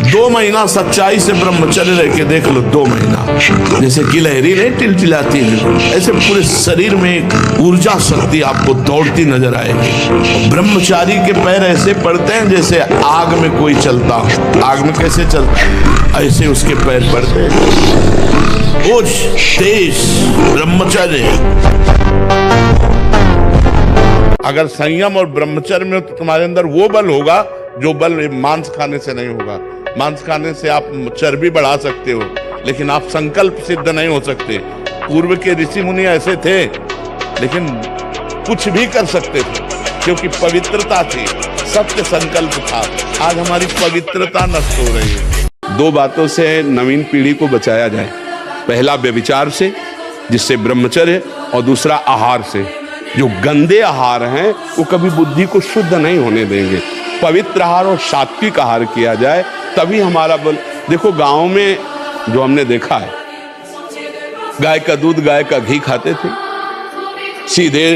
2 महीना सच्चाई से ब्रह्मचर्य रह के देख लो, 2 महीना, जैसे गिलहरी नहीं टिलटिलाती है, ऐसे पूरे शरीर में एक ऊर्जा शक्ति आपको दौड़ती नजर आएगी। ब्रह्मचारी के पैर ऐसे पड़ते हैं जैसे आग में कोई चलता हो। आग में कैसे चलता है, ऐसे उसके पैर पड़ते हैं। ओज तेज ब्रह्मचर्य। अगर संयम और ब्रह्मचर्य में तो तुम्हारे अंदर वो बल होगा जो बल मांस खाने से नहीं होगा। मांस खाने से आप चर्बी बढ़ा सकते हो, लेकिन आप संकल्प सिद्ध नहीं हो सकते। पूर्व के ऋषि मुनि ऐसे थे, लेकिन कुछ भी कर सकते थे क्योंकि पवित्रता थी, सत्य संकल्प था। आज हमारी पवित्रता नष्ट हो रही है। 2 बातों से नवीन पीढ़ी को बचाया जाए, पहला व्यभिचार से जिससे ब्रह्मचर्य, और दूसरा आहार से। जो गंदे आहार हैं वो कभी बुद्धि को शुद्ध नहीं होने देंगे। पवित्र आहार और सात्विक आहार किया जाए तभी हमारा बल। देखो गांव में जो हमने देखा है, गाय का दूध गाय का घी खाते थे, सीधे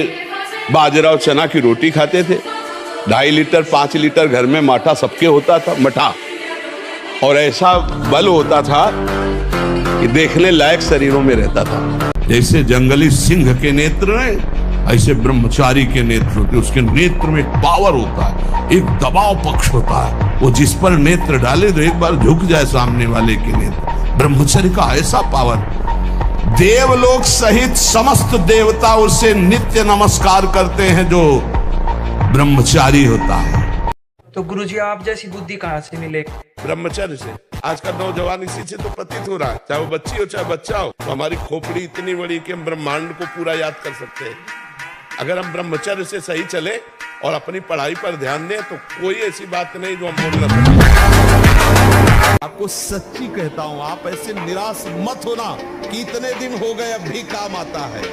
बाजरा और चना की रोटी खाते थे, 2.5 लीटर 5 लीटर घर में माठा सबके होता था, मठा, और ऐसा बल होता था कि देखने लायक शरीरों में रहता था। जैसे जंगली सिंह के नेत्र हैं, ऐसे ब्रह्मचारी के नेत्र होते। उसके नेत्र में एक पावर होता है, एक दबाव पक्ष होता है। वो जिस पर नेत्र डाले तो एक बार झुक जाए सामने वाले के नेत्र। ब्रह्मचर्य का ऐसा पावर, देवलोक सहित समस्त देवता उसे नित्य नमस्कार करते हैं जो ब्रह्मचारी होता है। तो गुरुजी आप जैसी बुद्धि कहाँ से मिले? ब्रह्मचर्य से। आज का नौजवान इसी से तो प्रतीत हो रहा है, चाहे वो बच्ची हो चाहे बच्चा हो। तो हमारी खोपड़ी इतनी बड़ी कि हम ब्रह्मांड को पूरा याद कर सकते हैं। अगर हम ब्रह्मचर्य से सही चले और अपनी पढ़ाई पर ध्यान दें तो कोई ऐसी बात नहीं जो हम बोल न सकें। आपको सच्ची कहता हूं, आप ऐसे निराश मत होना कि इतने दिन हो गए अब भी काम आता है।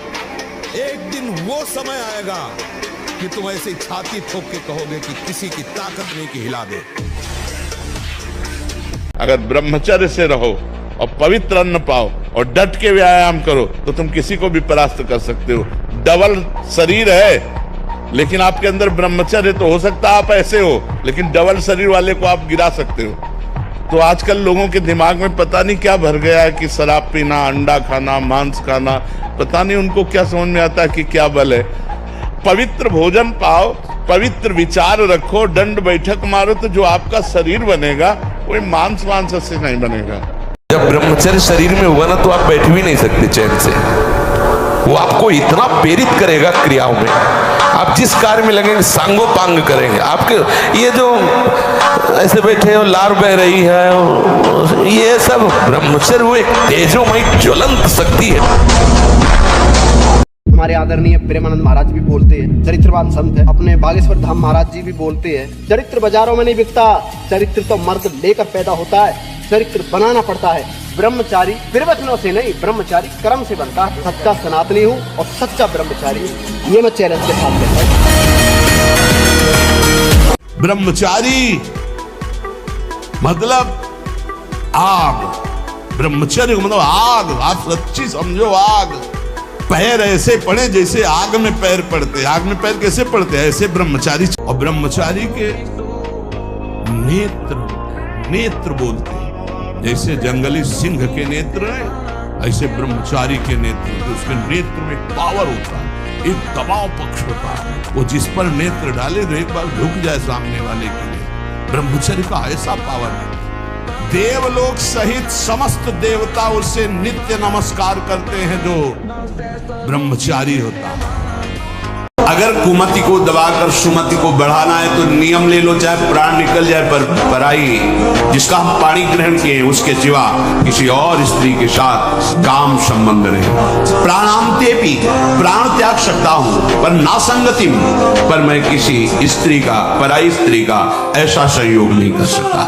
एक दिन वो समय आएगा कि तुम ऐसे छाती ठोक के कहोगे कि किसी की ताकत नहीं कि हिला दे। अगर ब्रह्मचर्य से रहो और पवित्र अन्न पाओ और डट के व्यायाम करो तो तुम किसी को भी परास्त कर सकते हो। डबल शरीर है, लेकिन आपके अंदर ब्रह्मचर्य तो हो सकता है आप ऐसे हो, लेकिन डबल शरीर वाले को आप गिरा सकते हो। तो आजकल लोगों के दिमाग में पता नहीं क्या भर गया है कि शराब पीना, अंडा खाना, मांस खाना, पता नहीं उनको क्या समझ में आता है कि क्या बल है। पवित्र भोजन पाओ, पवित्र विचार रखो, दंड बैठक मारो, तो जो आपका शरीर बनेगा कोई मांस से नहीं बनेगा। जब ब्रह्मचर्य शरीर में हुआ ना तो आप बैठ भी नहीं सकते चैन से। वो आपको इतना प्रेरित करेगा क्रियाओं में, आप जिस कार्य में लगेंगे सांगोपांग करेंगे। आपके ये जो ऐसे बैठे हो, लार बह रही है, ये सब ब्रह्मचर्य वो एक तेजोमयी ज्वलंत शक्ति है। हमारे आदरणीय प्रेमानंद महाराज भी बोलते हैं, चरित्रवान संत है। अपने बागेश्वर धाम महाराज जी भी बोलते हैं, चरित्र बाजारों में नहीं बिकता, चरित्र तो मर्द लेकर पैदा होता है, चरित्र बनाना पड़ता है। ब्रह्मचारी प्रवचनों से नहीं, ब्रह्मचारी कर्म से बनता है। सच्चा सनातनी हूँ और सच्चा ब्रह्मचारी हूँ, ये मैं चैलेंज के साथ कहता हूँ। ब्रह्मचारी मतलब आग, ब्रह्मचर्य मतलब आग। आप सच्ची समझो आग। पैर ऐसे पड़े जैसे आग में पैर पड़ते। आग में पैर कैसे पड़ते हैं? ऐसे ब्रह्मचारी। और ब्रह्मचारी के नेत्र बोलते हैं, जैसे जंगली सिंह के नेत्र हैं, ऐसे ब्रह्मचारी के नेत्र। तो उसके नेत्र में पावर होता है, एक दबाव पक्ष होता है। वो जिस पर नेत्र डाले तो एक बार झुक जाए सामने वाले के लिए। ब्रह्मचर्य का ऐसा पावर है, देवलोक सहित समस्त देवता उसे नित्य नमस्कार करते हैं जो ब्रह्मचारी होता है। अगर कुमति को दबाकर सुमति को बढ़ाना है तो नियम ले लो, चाहे प्राण निकल जाए पर पराई जिसका हम पाणी ग्रहण किए उसके सिवा किसी और स्त्री के साथ काम संबंध नहीं। प्राणांते भी प्राण त्याग सकता हूं पर ना संगति, पर मैं किसी स्त्री का, पराई स्त्री का ऐसा संयोग नहीं कर सकता।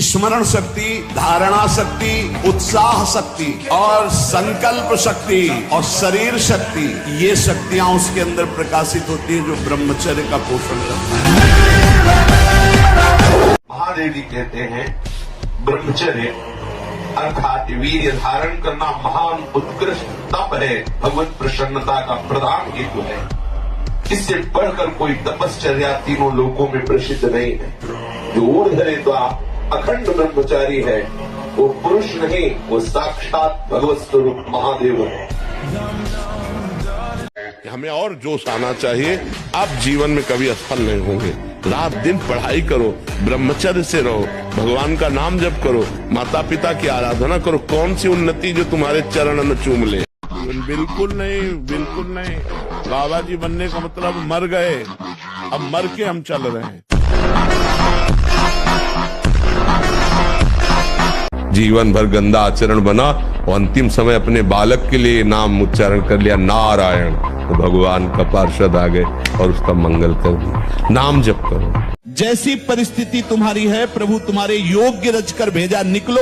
स्मरण शक्ति, धारणा शक्ति, उत्साह शक्ति और संकल्प शक्ति और शरीर शक्ति, ये शक्तियां उसके अंदर प्रकाशित होती है जो ब्रह्मचर्य का पोषण करता है। महादेव जी कहते हैं ब्रह्मचर्य अर्थात वीर्य धारण करना महान उत्कृष्ट तप है, भगवत प्रसन्नता का प्रधान हेतु है। इससे बढ़कर कोई तपश्चर्या तीनों लोकों में प्रसिद्ध नहीं है। जो ऊर्ध्वरेता अखंड ब्रह्मचारी है वो पुरुष नहीं, वो साक्षात भगवत स्वरूप महादेव है। हमें और जोश आना चाहिए। आप जीवन में कभी असफल नहीं होंगे। रात दिन पढ़ाई करो, ब्रह्मचर्य से रहो, भगवान का नाम जप करो, माता पिता की आराधना करो। कौन सी उन्नति जो तुम्हारे चरण में चूम ले? बिल्कुल नहीं, बिल्कुल नहीं। बाबा जी बनने का मतलब मर गए, अब मर के हम चल रहे हैं। जीवन भर गंदा आचरण बना और अंतिम समय अपने बालक के लिए नाम उच्चारण कर लिया नारायण, तो भगवान का पार्षद आ गए और उसका मंगल कर दिया। नाम जप करो। जैसी परिस्थिति तुम्हारी है, प्रभु तुम्हारे योग्य रचकर भेजा, निकलो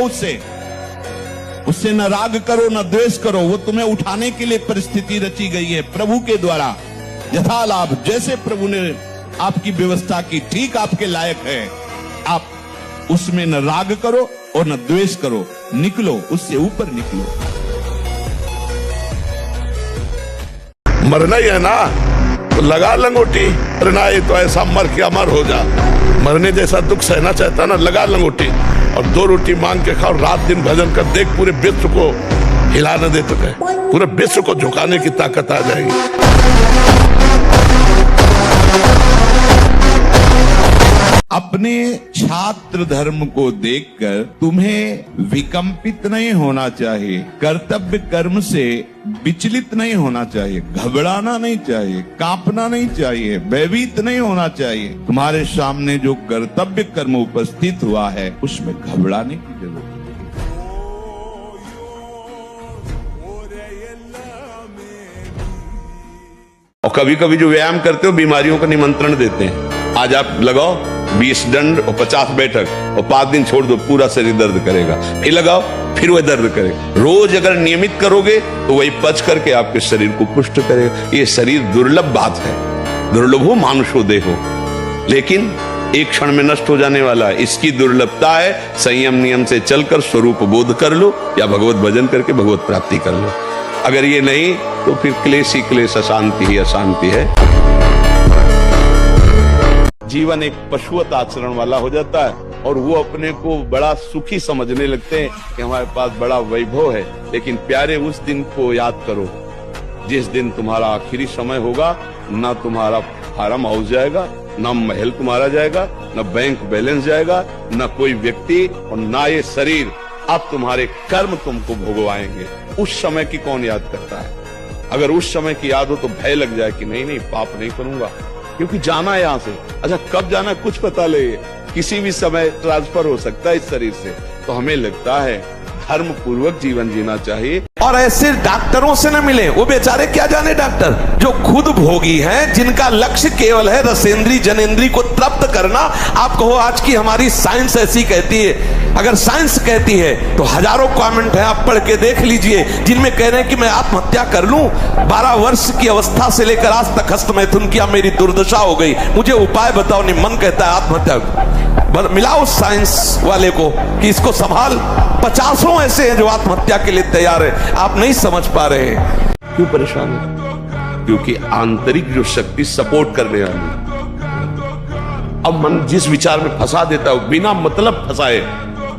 उससे न राग करो न द्वेष करो। वो तुम्हें उठाने के लिए परिस्थिति रची गई है प्रभु के द्वारा। यथा लाभ, जैसे प्रभु ने आपकी व्यवस्था की, ठीक आपके लायक है। आप उसमें न राग करो और न द्वेष करो, निकलो, उससे ऊपर निकलो। मरना ही है ना, तो लगा लंगोटी। मरना है तो ऐसा मर के अमर हो जा। मरने जैसा दुख सहना चाहता ना, लगा लंगोटी और 2 रोटी मांग के खाओ, रात दिन भजन कर। देख पूरे विश्व को हिला न दे तो पूरे विश्व को झुकाने की ताकत आ जाएगी। अपने छात्र धर्म को देखकर तुम्हें विकंपित नहीं होना चाहिए, कर्तव्य कर्म से विचलित नहीं होना चाहिए, घबराना नहीं चाहिए, कांपना नहीं चाहिए, भयभीत नहीं होना चाहिए। तुम्हारे सामने जो कर्तव्य कर्म उपस्थित हुआ है उसमें घबराने की जरूरत नहीं। और कभी कभी जो व्यायाम करते हो बीमारियों का निमंत्रण देते हैं। आज आप लगाओ 20 दंड और 50 बैठक और 5 दिन छोड़ दो, पूरा शरीर दर्द करेगा। फिर लगाओ, फिर वह दर्द करेगा। रोज अगर नियमित करोगे तो वही पच करके आपके शरीर को पुष्ट करेगा। ये शरीर दुर्लभ बात है, दुर्लभ हो मानुषो देहो, लेकिन एक क्षण में नष्ट हो जाने वाला है। इसकी दुर्लभता है संयम नियम से चलकर स्वरूप बोध कर लो या भगवत भजन करके भगवत प्राप्ति कर लो। अगर ये नहीं तो फिर क्लेश ही क्लेश, अशांति ही अशांति है। जीवन एक पशुवत आचरण वाला हो जाता है और वो अपने को बड़ा सुखी समझने लगते हैं कि हमारे पास बड़ा वैभव है। लेकिन प्यारे, उस दिन को याद करो जिस दिन तुम्हारा आखिरी समय होगा। ना तुम्हारा फार्म हाउस जाएगा, ना महल तुम्हारा जाएगा, ना बैंक बैलेंस जाएगा, ना कोई व्यक्ति और ना ये शरीर। अब तुम्हारे कर्म तुमको भोगवाएंगे। उस समय की कौन याद करता है? अगर उस समय की याद हो तो भय लग जाए कि नहीं पाप नहीं करूंगा, क्योंकि जाना है यहां से। अच्छा, कब जाना कुछ पता ले, किसी भी समय ट्रांसफर हो सकता है इस शरीर से। तो हमें लगता है धर्म पूर्वक जीवन जीना चाहिए। और ऐसे डॉक्टरों से न मिले, वो बेचारे क्या जाने डॉक्टर, जो खुद भोगी हैं, जिनका लक्ष्य केवल है रसेंद्री जनेंद्री को तृप्त करना। आप कहो आज की हमारी साइंस ऐसी कहती है। अगर साइंस कहती है तो हजारों कमेंट है, आप पढ़ के देख लीजिए, जिनमें कह रहे हैं कि मैं आत्महत्या कर लूं। 12 वर्ष की अवस्था से लेकर आज तक हस्त मैथुन किया, मेरी दुर्दशा हो गई, मुझे उपाय बताओ। नहीं, मन कहता है आत्महत्या। मिलाओ साइंस वाले को कि इसको संभाल। 50 ऐसे हैं जो आत्महत्या के लिए तैयार है। आप नहीं समझ पा रहे हैं। क्यों परेशान है? क्योंकि आंतरिक जो शक्ति सपोर्ट करने वाली, अब मन जिस विचार में फंसा देता है, बिना मतलब फंसाए,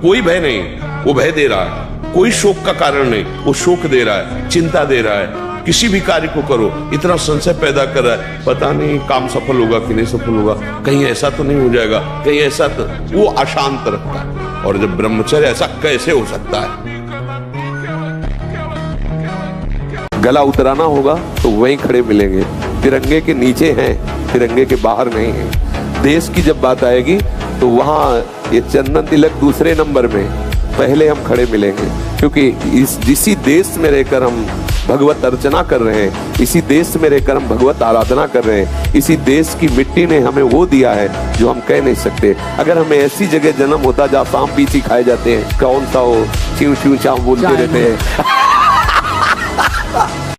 कोई भय नहीं, वो भय दे रहा है। कोई शोक का कारण नहीं, वो शोक दे रहा है, चिंता दे रहा है। किसी भी कार्य को करो, इतना संशय पैदा कर रहा है, पता नहीं काम सफल होगा कि नहीं सफल होगा, कहीं ऐसा तो नहीं हो जाएगा, कहीं ऐसा तो, वो अशांत रखता है। और जब ब्रह्मचर्य, ऐसा कैसे हो सकता है? गला उतराना होगा तो वहीं खड़े मिलेंगे, तिरंगे के नीचे हैं, तिरंगे के बाहर नहीं है। देश की जब बात आएगी तो वहां ये चंदन तिलक दूसरे नंबर में, पहले हम खड़े मिलेंगे। क्योंकि इसी देश में रहकर हम भगवत अर्चना कर रहे हैं, इसी देश में रहकर हम भगवत आराधना कर रहे हैं। इसी देश की मिट्टी ने हमें वो दिया है जो हम कह नहीं सकते। अगर हमें ऐसी जगह जन्म होता जहाँ सांप पीछे खाए जाते हैं, कौन सा हो, च्यू च्यू चाव बोलते रहते हैं।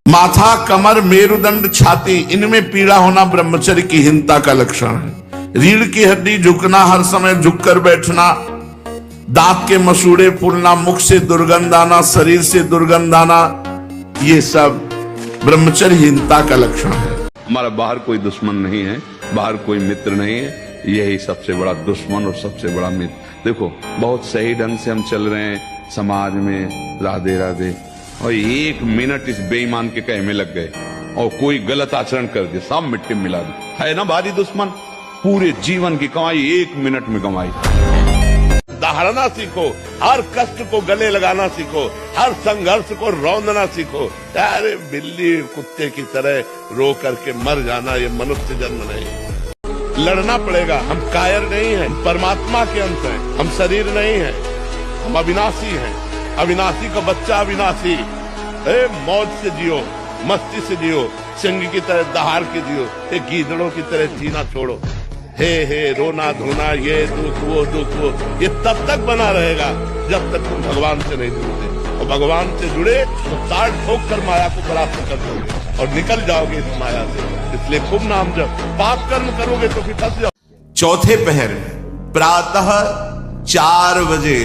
माथा, कमर, मेरुदंड, छाती, इनमें पीड़ा होना ब्रह्मचर्य की हीनता का लक्षण है। रीढ़ की हड्डी झुकना, हर समय झुककर बैठना, दांत के मसूड़े फूलना, मुख से दुर्गंध आना, शरीर से दुर्गंध आना, ये सब ब्रह्मचर्यहीनता का लक्षण है। हमारा बाहर कोई दुश्मन नहीं है, बाहर कोई मित्र नहीं है, यही सबसे बड़ा दुश्मन और सबसे बड़ा मित्र। देखो बहुत सही ढंग से हम चल रहे हैं समाज में, राधे राधे, और 1 मिनट इस बेईमान के कहे में लग गए और कोई गलत आचरण कर दे, सब मिट्टी में मिला दे। है ना भारी दुश्मन, पूरे जीवन की कमाई 1 मिनट में कमाई। दहाड़ना सीखो, हर कष्ट को गले लगाना सीखो, हर संघर्ष को रौंदना सीखो। अरे बिल्ली कुत्ते की तरह रो करके मर जाना ये मनुष्य जन्म नहीं। लड़ना पड़ेगा, हम कायर नहीं हैं, परमात्मा के अंश हैं, हम शरीर नहीं हैं, हम अविनाशी हैं। अविनाशी का बच्चा अविनाशी। मौज से जियो, मस्ती से जियो, सिंह की तरह दहाड़ के जियो, गीदड़ों की तरह जीना छोड़ो। हे रोना धोना, ये दुख वो, ये तब तक बना रहेगा जब तक तुम भगवान से नहीं जुड़ते। और भगवान से जुड़े तो ताड़ ठोक कर माया को प्राप्त कर दोगे और निकल जाओगे इस माया से। इसलिए खूब नाम जप, पाप कर्म करोगे तो फिर फंस जाओ। चौथे पहर प्रातः 4 बजे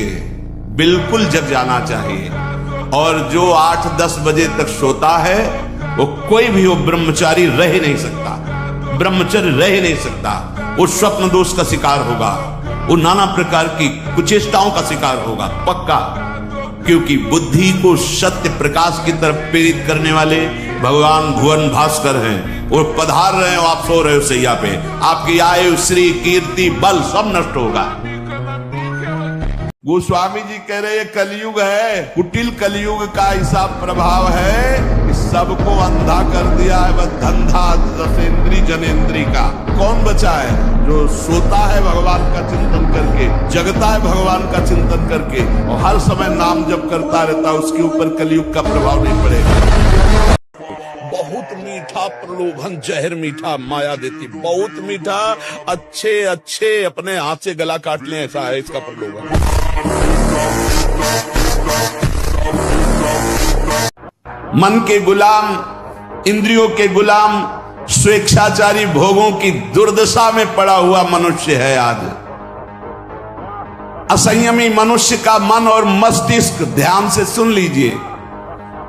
बिल्कुल जग जाना चाहिए, और जो 8-10 बजे तक सोता है वो कोई भी वो ब्रह्मचारी रह नहीं सकता, ब्रह्मचर्य रह नहीं सकता। वो स्वप्न दोष का शिकार होगा, वो नाना प्रकार की कुचेष्टाओं का शिकार होगा पक्का। क्योंकि बुद्धि को सत्य प्रकाश की तरफ प्रेरित करने वाले भगवान भुवन भास्कर हैं। वो पधार रहे हो, आप सो रहे हो सैया पे, आपकी आयु श्री कीर्ति बल सब नष्ट होगा। गोस्वामी जी कह रहे हैं कलयुग है, कुटिल कलयुग का ऐसा प्रभाव है कि सबको अंधा कर दिया है। बस धंधा दशेंद्री जनेन्द्री का कौन बचा है? जो सोता है भगवान का चिंतन करके, जगता है भगवान का चिंतन करके और हर समय नाम जप करता रहता है, उसके ऊपर कलयुग का प्रभाव नहीं पड़ेगा। बहुत मीठा प्रलोभन जहर मीठा माया देती, बहुत मीठा। अच्छे अपने हाथ से गला काट लें, ऐसा है इसका प्रलोभन। मन के गुलाम, इंद्रियों के गुलाम, स्वेच्छाचारी भोगों की दुर्दशा में पड़ा हुआ मनुष्य है आज। असंयमी मनुष्य का मन और मस्तिष्क, ध्यान से सुन लीजिए,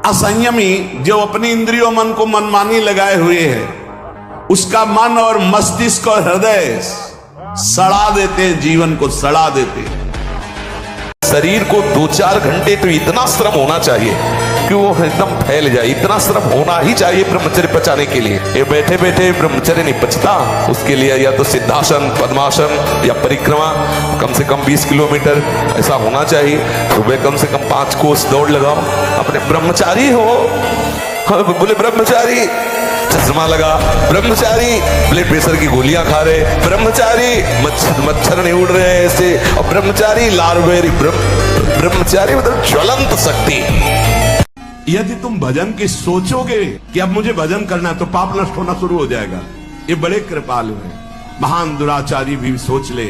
असंयमी जो अपनी इंद्रियों मन को मनमानी लगाए हुए है, उसका मन और मस्तिष्क और हृदय सड़ा देते हैं, जीवन को सड़ा देते हैं। शरीर को 2-4 घंटे तो इतना श्रम होना चाहिए कि वो एकदम फैल जाए, इतना श्रम होना ही चाहिए ब्रह्मचर्य पचाने के लिए। ये बैठे बैठे ब्रह्मचर्य नहीं पचता, उसके लिए या तो सिद्धासन, पद्मासन या परिक्रमा कम से कम 20 किलोमीटर ऐसा होना चाहिए। सुबह कम से कम 5 कोस दौड़ लगाओ। अपने ब्रह्मचारी हो, बोले ब्रह्मचारी चश्मा लगा, ब्रह्मचारी ब्लड प्रेशर की गोलियां खा रहे, ब्रह्मचारी मच्छर नहीं उड़ रहे ऐसे, और ब्रह्मचारी लार्वेरी, ब्रह्मचारी मतलब ज्वलंत शक्ति। यदि तुम भजन की सोचोगे कि अब मुझे भजन करना है, तो पाप नष्ट होना शुरू हो जाएगा। ये बड़े कृपालु हैं। महान दुराचारी भी सोच ले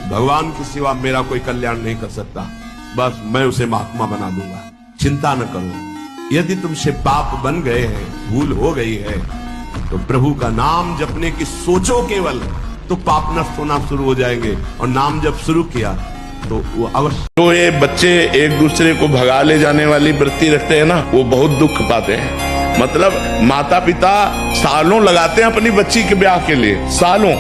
भगवान की सिवा मेरा कोई कल्याण नहीं कर सकता, बस मैं उसे महात्मा बना दूंगा, चिंता न करो। यदि तुमसे पाप बन गए हैं, भूल हो गई है, तो प्रभु का नाम जपने की सोचो केवल, तो पाप नष्ट होना शुरू हो जाएंगे। और नाम जब शुरू किया तो वो अवश्य। तो ये बच्चे एक दूसरे को भगा ले जाने वाली वृत्ति रखते हैं ना, वो बहुत दुख पाते हैं। मतलब माता पिता सालों लगाते हैं अपनी बच्ची के ब्याह के लिए, सालों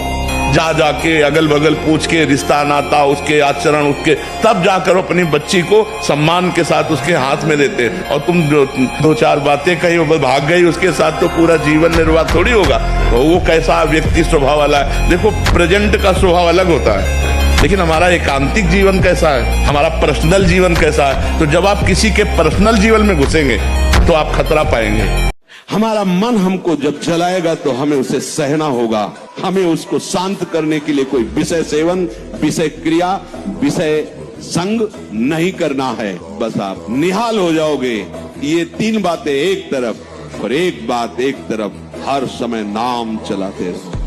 जा जाके अगल बगल पूछ के रिश्ता नाता, उसके आचरण, उसके तब जाकर अपनी बच्ची को सम्मान के साथ उसके हाथ में देते। और तुम जो 2-4 बातें कही वो भाग गई उसके साथ, तो पूरा जीवन निर्वाह थोड़ी होगा। तो वो कैसा व्यक्ति स्वभाव वाला है? देखो प्रेजेंट का स्वभाव अलग होता है, लेकिन हमारा एकांतिक जीवन कैसा है, हमारा पर्सनल जीवन कैसा है। तो जब आप किसी के पर्सनल जीवन में घुसेंगे तो आप खतरा पाएंगे। हमारा मन हमको जब चलाएगा तो हमें उसे सहना होगा। हमें उसको शांत करने के लिए कोई विषय सेवन, विषय क्रिया, विषय संग नहीं करना है। बस आप निहाल हो जाओगे। ये 3 बातें एक तरफ और एक बात एक तरफ, हर समय नाम चलाते रहो।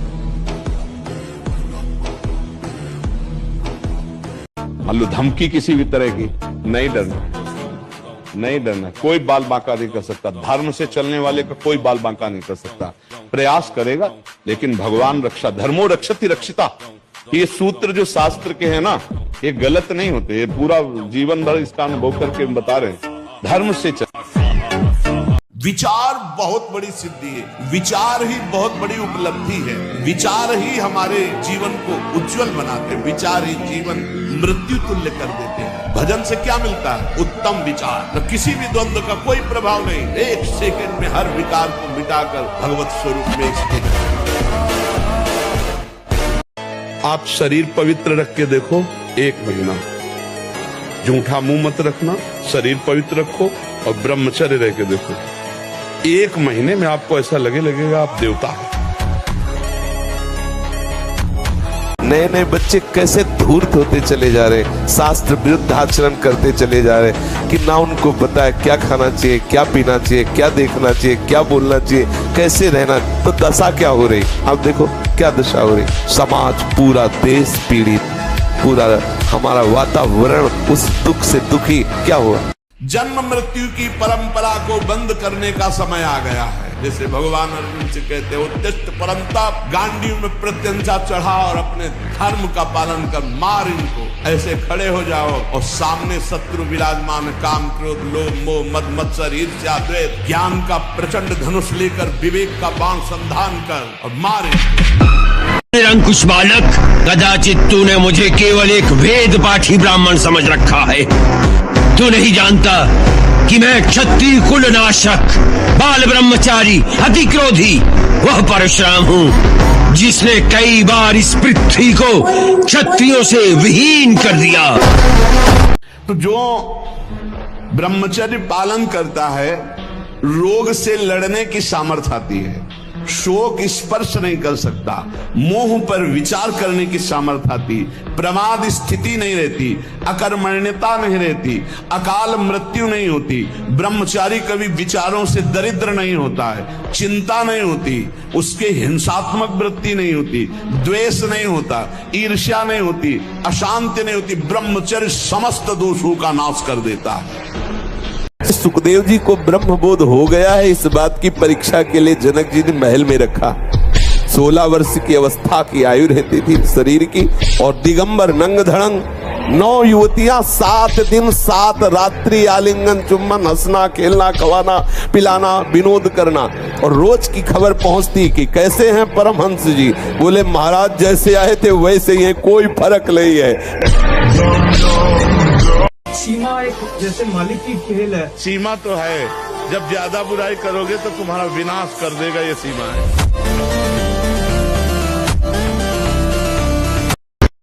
मान लो धमकी किसी भी तरह की, नहीं डरना, नहीं डरना। कोई बाल बांका नहीं कर सकता, धर्म से चलने वाले का कोई बाल बांका नहीं कर सकता। प्रयास करेगा, लेकिन भगवान रक्षा, धर्मो रक्षति रक्षिता, ये सूत्र जो शास्त्र के हैं ना, ये गलत नहीं होते। ये पूरा जीवन भर इसका अनुभव करके बता रहे हैं। धर्म से चल, विचार बहुत बड़ी सिद्धि है, विचार ही बहुत बड़ी उपलब्धि है, विचार ही हमारे जीवन को उज्जवल बनाते हैं, विचार ही जीवन मृत्यु तुल्य कर देते हैं। भजन से क्या मिलता है? उत्तम विचार, न किसी भी द्वंद्व का कोई प्रभाव नहीं, एक सेकंड में हर विकार को मिटाकर भगवत स्वरूप में स्थित। आप शरीर पवित्र रख के देखो, 1 महीना झूठा मुंह मत रखना, शरीर पवित्र रखो और ब्रह्मचर्य रह के देखो, 1 महीने में आपको ऐसा लगेगा आप देवता हैं। नए नए बच्चे कैसे धूर्त होते चले जा रहे, शास्त्र विरुद्ध आचरण करते चले जा रहे कि ना उनको पता है क्या खाना चाहिए, क्या पीना चाहिए, क्या देखना चाहिए, क्या बोलना चाहिए, कैसे रहना। तो दशा क्या हो रही, अब देखो क्या दशा हो रही। समाज, पूरा देश पीड़ित, पूरा हमारा वातावरण उस दुख से दुखी। क्या हुआ? जन्म मृत्यु की परंपरा को बंद करने का समय आ गया है। जैसे भगवान अर्जुन से कहते हो, उत्तिष्ठ परंतप, गांडियों में प्रत्यंचा चढ़ा और अपने धर्म का पालन कर, मार इनको। ऐसे खड़े हो जाओ और सामने शत्रु विराजमान, काम, क्रोध, लोभ, मोह, मद, मत्सर, ईर्ष्या, द्वेष, ज्ञान का प्रचंड धनुष लेकर विवेक का बाण संधान कर और मार इनको। निरंकुश बालक, कदाचित तूने मुझे केवल एक वेद पाठी ब्राह्मण समझ रखा है। तू नहीं जानता कि मैं क्षत्रिय कुल नाशक, बाल ब्रह्मचारी, अति क्रोधी वह परशुराम हूँ जिसने कई बार इस पृथ्वी को क्षत्रियों से विहीन कर दिया। तो जो ब्रह्मचर्य पालन करता है, रोग से लड़ने की सामर्थ्य आती है, शोक स्पर्श नहीं कर सकता, मोह पर विचार करने की सामर्थ्य आती, प्रमाद स्थिति नहीं रहती, अकर्मण्यता नहीं रहती, अकाल मृत्यु नहीं होती, ब्रह्मचारी कभी विचारों से दरिद्र नहीं होता है, चिंता नहीं होती, उसके हिंसात्मक वृत्ति नहीं होती, द्वेष नहीं होता, ईर्ष्या नहीं होती, अशांति नहीं होती। ब्रह्मचर्य समस्त दोषों का नाश कर देता है। सुखदेव जी को ब्रह्मबोध हो गया है, इस बात की परीक्षा के लिए जनक जी ने महल में रखा। 16 वर्ष की अवस्था की आयु रहती थी शरीर की, और दिगंबर नंग धड़ंग 9 युवतियां 7 दिन 7 रात्रि आलिंगन, चुम्बन, हंसना, खेलना, खवाना, पिलाना, विनोद करना। और रोज की खबर पहुंचती कि कैसे हैं परमहंस जी। बोले महाराज जैसे आए थे वैसे ही है, कोई फर्क नहीं है। सीमा एक जैसे मालिक की खेल है। सीमा तो है, जब ज्यादा बुराई करोगे तो तुम्हारा विनाश कर देगा, ये सीमा है।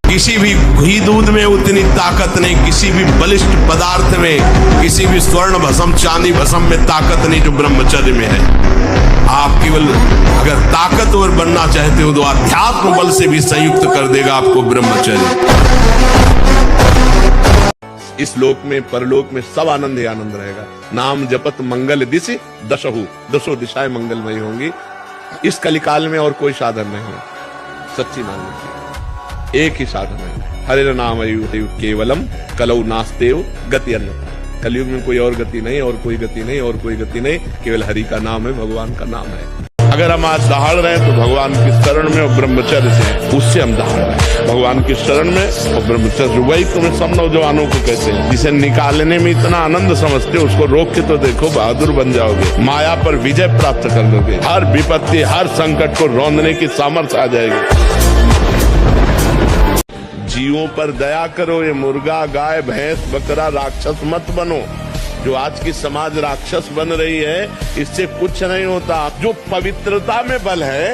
किसी भी घी दूध में उतनी ताकत नहीं, किसी भी बलिष्ठ पदार्थ में, किसी भी स्वर्ण भस्म, चांदी भस्म में ताकत नहीं जो ब्रह्मचर्य में है। आप केवल अगर ताकतवर बनना चाहते हो तो अध्यात्म बल से भी संयुक्त कर देगा आपको ब्रह्मचर्य। इस लोक में, परलोक में सब आनंद ही आनंद रहेगा। नाम जपत मंगल दिशि दशहु, 10 दिशाएं मंगलमयी होंगी। इस कलिकाल में और कोई साधन नहीं है, सच्ची मान लीजिए, एक ही साधन है, हरे नाम केवलम कलौ नास्तेव गति अन्यथा। कलयुग में कोई और गति नहीं, और कोई गति नहीं, और कोई गति नहीं, केवल हरि का नाम है, भगवान का नाम है। अगर हम आज दहाड़ रहे हैं तो भगवान की शरण में और ब्रह्मचर्य से, उससे हम दहाड़ रहे हैं, भगवान की शरण में और ब्रह्मचर्य। वही तुम्हें सब नौजवानों को कहते हैं, जिसे निकालने में इतना आनंद समझते हो, उसको रोक के तो देखो, बहादुर बन जाओगे, माया पर विजय प्राप्त कर लोगे, हर विपत्ति, हर संकट को रौंदने की सामर्थ्य आ जाएगी। जीवों पर दया करो, ये मुर्गा, गाय, भैंस, बकरा राक्षस मत बनो। जो आज की समाज राक्षस बन रही है, इससे कुछ नहीं होता। जो पवित्रता में बल है,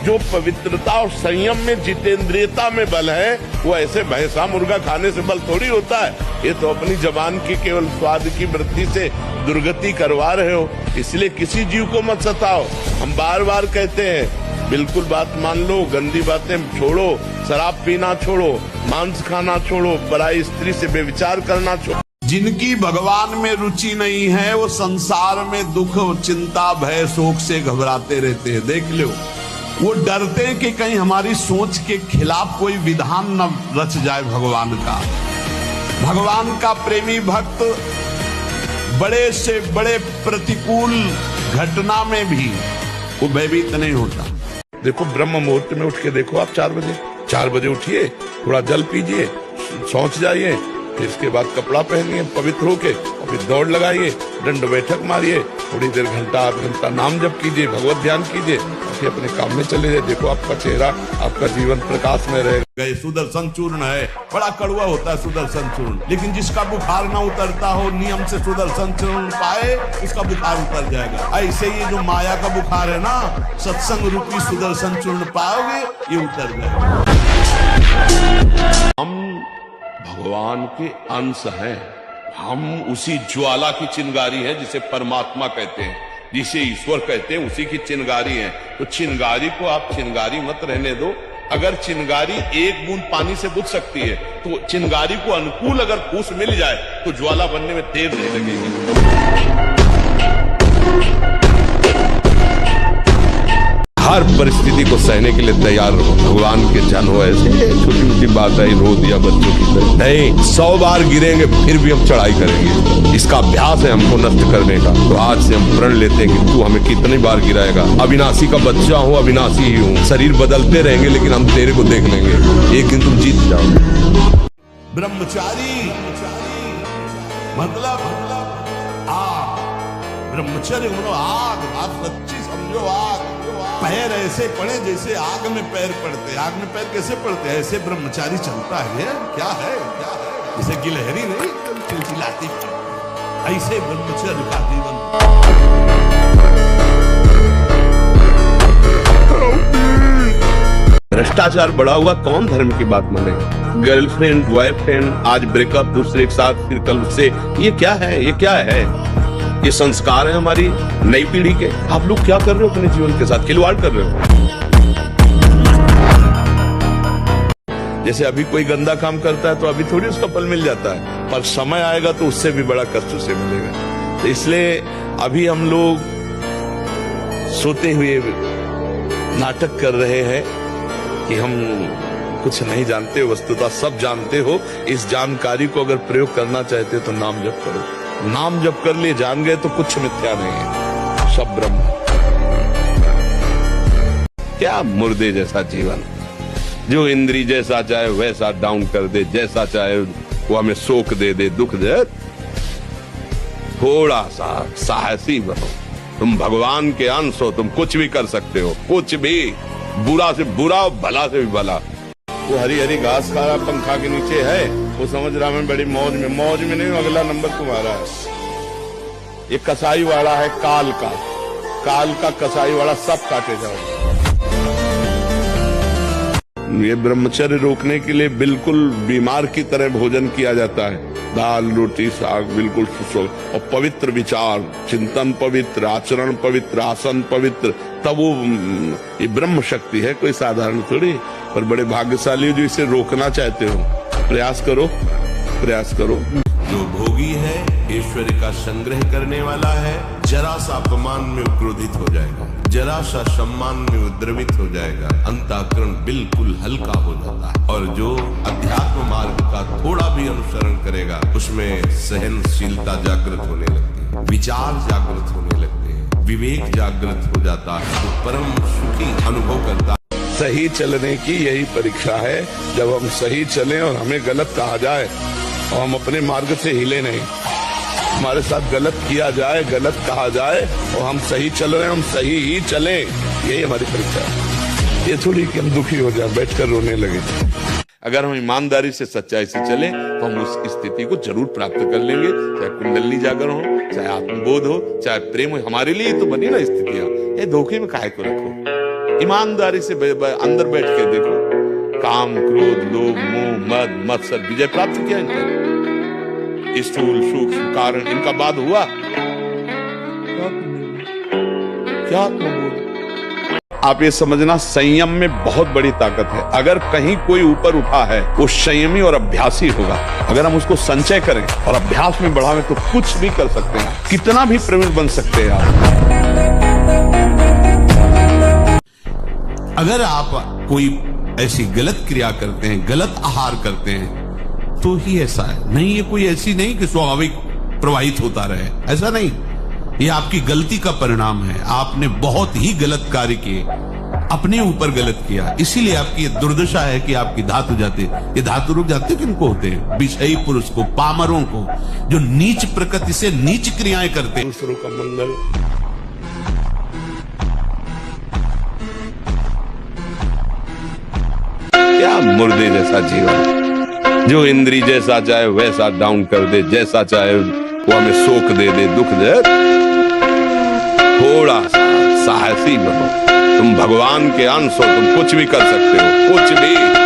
जो पवित्रता और संयम में, जितेंद्रियता में बल है, वो ऐसे भैंसा मुर्गा खाने से बल थोड़ी होता है। ये तो अपनी जबान की केवल स्वाद की वृत्ति से दुर्गति करवा रहे हो। इसलिए किसी जीव को मत सताओ। हम बार बार कहते हैं, बिल्कुल बात मान लो, गंदी बातें छोड़ो, शराब पीना छोड़ो, मांस खाना छोड़ो, पराई स्त्री से बेविचार करना छोड़ो। जिनकी भगवान में रुचि नहीं है, वो संसार में दुख, चिंता, भय, शोक से घबराते रहते हैं। देख लो, वो डरते हैं कि कहीं हमारी सोच के खिलाफ कोई विधान न रच जाए भगवान का। भगवान का प्रेमी भक्त बड़े से बड़े प्रतिकूल घटना में भी वो भयभीत नहीं होता। देखो, ब्रह्म मुहूर्त में उठ के देखो आप, 4 बजे उठिए, थोड़ा जल पीजिए, शौच जाइए, फिर इसके बाद कपड़ा पहनिए पवित्र होके और फिर दौड़ लगाइए, दंड बैठक मारिए, थोड़ी देर घंटा आध घंटा नाम जप कीजिए, भगवत ध्यान कीजिए, फिर अपने काम में चले जाए। देखो आपका चेहरा, आपका जीवन प्रकाश में रहेगा। ये सुदर्शन चूर्ण है, बड़ा कड़वा होता है सुदर्शन चूर्ण, लेकिन जिसका बुखार ना उतरता हो, नियम से सुदर्शन चूर्ण पाए, उसका बुखार उतर जाएगा। ऐसे ये जो माया का बुखार है ना, सत्संग रूपी सुदर्शन चूर्ण पाओगे, ये उतर जाएगा। हम भगवान के अंश हैं, हम उसी ज्वाला की चिंगारी है जिसे परमात्मा कहते हैं, जिसे ईश्वर कहते हैं, उसी की चिंगारी है। तो चिंगारी को आप चिंगारी मत रहने दो। अगर चिंगारी एक बूंद पानी से बुझ सकती है, तो चिंगारी को अनुकूल अगर फूस मिल जाए तो ज्वाला बनने में देर नहीं लगेगी। हर परिस्थिति को सहने के लिए तैयार रहो। भगवान के जन हो, ऐसे छोटी छोटी बात है, रो दिया बच्चों की तरह नहीं, 100 बार गिरेंगे फिर भी हम चढ़ाई करेंगे। इसका अभ्यास है हमको नष्ट करने का। तो आज से हम प्रण लेते हैं कि तू हमें कितनी बार गिराएगा। अविनाशी का बच्चा हूँ, अविनाशी ही हूँ, शरीर बदलते रहेंगे लेकिन हम तेरे को देख लेंगे, एक दिन तुम जीत जाओ। ब्रह्मचारी मतलब आग, ब्रह्मचर्य मतलब आग, आप सच्ची समझो आग। पैर ऐसे पड़े जैसे आग में पैर पड़ते। आग में पैर कैसे पड़ते हैं? ऐसे ब्रह्मचारी चलता है। क्या है जैसे गिलहरी नहीं चिलचिलाती, ऐसे ब्रह्मचर्य का जीवन। भ्रष्टाचार बढ़ा हुआ, कौन धर्म की बात माने? गर्लफ्रेंड बॉयफ्रेंड, आज ब्रेकअप, दूसरे के साथ, फिर कल से। ये क्या है? ये क्या है? ये संस्कार है हमारी नई पीढ़ी के। आप लोग क्या कर रहे हो अपने जीवन के साथ? खिलवाड़ कर रहे हो। जैसे अभी कोई गंदा काम करता है तो अभी थोड़ी उसका फल मिल जाता है, पर समय आएगा तो उससे भी बड़ा कष्ट उसे मिलेगा। तो इसलिए अभी हम लोग सोते हुए नाटक कर रहे हैं कि हम कुछ नहीं जानते, वस्तुतः सब जानते हो। इस जानकारी को अगर प्रयोग करना चाहते हो तो नाम जप करो। नाम जप कर लिए, जान गए तो कुछ मिथ्या नहीं है, सब ब्रह्म। क्या मुर्दे जैसा जीवन, जो इंद्री जैसा चाहे वैसा डाउन कर दे, जैसा चाहे वो हमें शोक दे दे, दुख दे। थोड़ा सा साहसी बनो। तुम भगवान के अंश हो, तुम कुछ भी कर सकते हो, कुछ भी, बुरा से बुरा, भला से भी भला। वो हरी हरी घास खा रहा पंखा के नीचे है, वो समझ रहा मैं बड़ी मौज में नहीं, अगला नंबर तुम्हारा है। ये कसाई वाला है काल का कसाई वाला, सब काटे जाओ। ये ब्रह्मचर्य रोकने के लिए बिल्कुल बीमार की तरह भोजन किया जाता है, दाल रोटी साग बिल्कुल सुसो, और पवित्र विचार, चिंतन पवित्र, आचरण पवित्र, आसन पवित्र, तब वो ये ब्रह्म शक्ति है, कोई साधारण थोड़ी। पर बड़े भाग्यशाली जो इसे रोकना चाहते हो, प्रयास करो। जो भोगी है, ऐश्वर्य का संग्रह करने वाला है, जरा सा अपमान में क्रोधित हो जाएगा, जरा सा सम्मान में उद्रवित हो जाएगा, अंतःकरण बिल्कुल हल्का हो जाता है। और जो अध्यात्म मार्ग का थोड़ा भी अनुसरण करेगा, उसमें सहनशीलता जागृत होने लगती है, विचार जागृत होने लगते हैं, विवेक जागृत हो जाता है, तो परम सुखी अनुभव करता है। सही चलने की यही परीक्षा है। जब हम सही चलें और हमें गलत कहा जाए और हम अपने मार्ग से हिले नहीं, हमारे साथ गलत किया जाए, गलत कहा जाए और हम सही चल रहे हैं, हम सही ही चलें, यही हमारी परीक्षा है। ये थोड़ी कि हम दुखी हो जाए, बैठकर रोने लगे। अगर हम ईमानदारी से, सच्चाई से चले तो हम उस स्थिति को जरूर प्राप्त कर लेंगे। चाहे कुंडली जागरण हो, चाहे आत्मबोध हो, चाहे प्रेम हो, हमारे लिए तो बनी ना स्थितियां। ये धोखे में काहे को रखो, ईमानदारी से अंदर बैठ के देखो। काम क्रोध लोभ मोह मद मत्सर विजय प्राप्त किया इन पर। स्थूल सूक्ष्म कारण इनका बाद हुआ क्या? आप ये समझना, संयम में बहुत बड़ी ताकत है। अगर कहीं कोई ऊपर उठा है, वो संयमी और अभ्यासी होगा। अगर हम उसको संचय करें और अभ्यास में बढ़ावें तो कुछ भी कर सकते हैं, कितना भी प्रवीण बन सकते हैं आप। अगर आप कोई ऐसी गलत क्रिया करते हैं, गलत आहार करते हैं, तो ही ऐसा है। नहीं, ये कोई ऐसी नहीं कि स्वाभाविक प्रवाहित होता रहे, ऐसा नहीं। ये आपकी गलती का परिणाम है। आपने बहुत ही गलत कार्य किए, अपने ऊपर गलत किया, इसीलिए आपकी ये दुर्दशा है कि आपकी धातु जाते, ये धातु रुक जाते किनको होते हैं? विषयी पुरुष को, पामरों को, जो नीच प्रकृति से नीच क्रियाएं करते। दूसरों का मंगल। क्या मुर्दे जैसा जीवन, जो इंद्री जैसा चाहे वैसा डाउन कर दे, जैसा चाहे वो हमें शोक दे दे, दुख दे। थोड़ा सा साहसी बनो, तुम भगवान के अंश हो, तुम कुछ भी कर सकते हो, कुछ भी।